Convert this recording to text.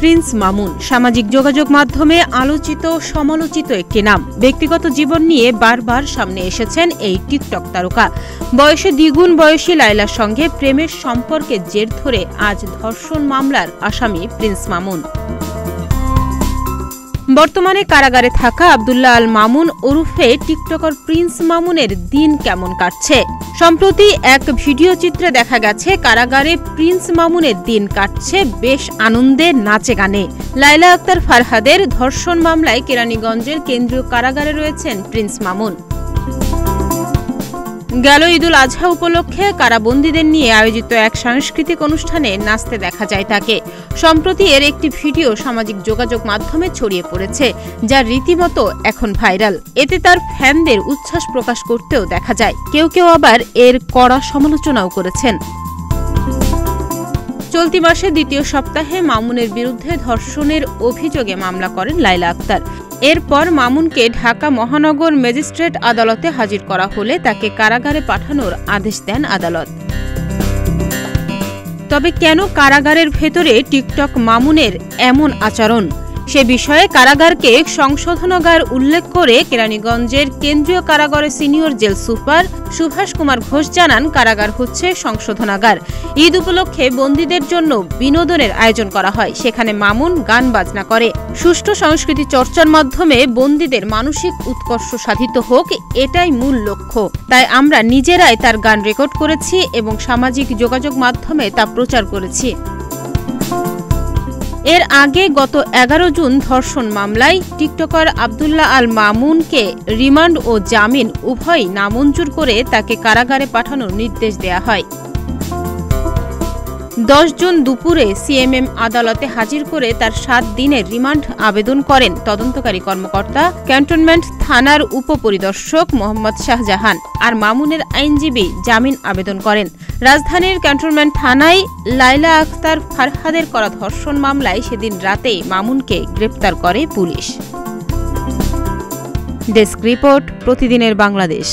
Prince Mamun সামাজিক যোগাযোগ মাধ্যমে আলোচিত সমালোচিত একটি নাম। ব্যক্তিগত জীবন নিয়ে বারবার সামনে এসেছেন এই টিকটক তারকা। বয়সে দ্বিগুণ বয়সী লায়লার সঙ্গে প্রেমের সম্পর্কের জের ধরে আজ ধর্ষণ মামলার আসামি প্রিন্স মামুন। বর্তমানে কারাগারে থাকা আব্দুল্লাহ আল মামুন ওরফে টিকটকার প্রিন্স মামুনের দিন কেমন কাটছে? সম্প্রতি এক ভিডিও চিত্রে দেখা গেছে কারাগারে প্রিন্স মামুনের দিন কাটছে বেশ আনন্দে নাচে গানে। লায়লা আক্তার ফারহাদের ধর্ষণ মামলায় কেরানীগঞ্জের কেন্দ্রীয় কারাগারে রয়েছেন প্রিন্স মামুন। গেল ঈদুল আজহা উপলক্ষে কারাবন্দীদের নিয়ে আয়োজিত এক সাংস্কৃতিক অনুষ্ঠানে নাচতে দেখা যায় তাকে। সম্প্রতি এর একটি ভিডিও সামাজিক যোগাযোগ মাধ্যমে ছড়িয়ে পড়েছে, যা রীতিমতো এখন ভাইরাল। এতে তার ফ্যানদের উচ্ছ্বাস প্রকাশ করতেও দেখা যায়, কেউ কেউ আবার এর কড়া সমালোচনাও করেছেন। চলতি মাসে দ্বিতীয় সপ্তাহে মামুনের বিরুদ্ধে ধর্ষণের অভিযোগে মামলা করেন লায়লা আক্তার। এরপর মামুনকে ঢাকা মহানগর ম্যাজিস্ট্রেট আদালতে হাজির করা হলে তাকে কারাগারে পাঠানোর আদেশ দেন আদালত। তবে কেন কারাগারের ভেতরে টিকটক মামুনের এমন আচরণ, সে বিষয়ে কারাগারকে সংশোধনাগার উল্লেখ করে কেরানীগঞ্জের কেন্দ্রীয় কারাগারের senior jail super Subhash Kumar Ghosh জানান, কারাগার হচ্ছে সংশোধনাগার। ঈদ উপলক্ষে বন্দীদের জন্য বিনোদনের আয়োজন করা হয়, সেখানে মামুন গান বাজনা করে। সুষ্ঠু সংস্কৃতি চর্চার মাধ্যমে বন্দীদের মানসিক উৎকর্ষ সাধিত হোক, এটাই মূল লক্ষ্য। তাই আমরা নিজেরাই তার গান রেকর্ড করেছি এবং সামাজিক যোগাযোগ মাধ্যমে তা প্রচার করেছি। এর আগে গত 11 জুন ধর্ষণ মামলায় টিকটকার আব্দুল্লাহ আল মামুনকে রিমান্ড ও জামিন উভয়ই নামঞ্জুর করে তাকে কারাগারে পাঠানোর নির্দেশ দেয়া হয়। 10 জুন দুপুরে সিএমএম আদালতে হাজির করে তার 7 দিনের রিমান্ড আবেদন করেন তদন্তকারী কর্মকর্তা ক্যান্টনমেন্ট থানার উপপরিদর্শক মোহাম্মদ শাহজাহান। আর মামুনের আইনজীবী জামিন আবেদন করেন। রাজধানীর ক্যান্টনমেন্ট থানায় লায়লা আক্তার ফারহাদের করা ধর্ষণ মামলায় সেদিন রাতেই মামুনকে গ্রেপ্তার করে পুলিশ। ডেস্ক রিপোর্ট, প্রতিদিনের বাংলাদেশ।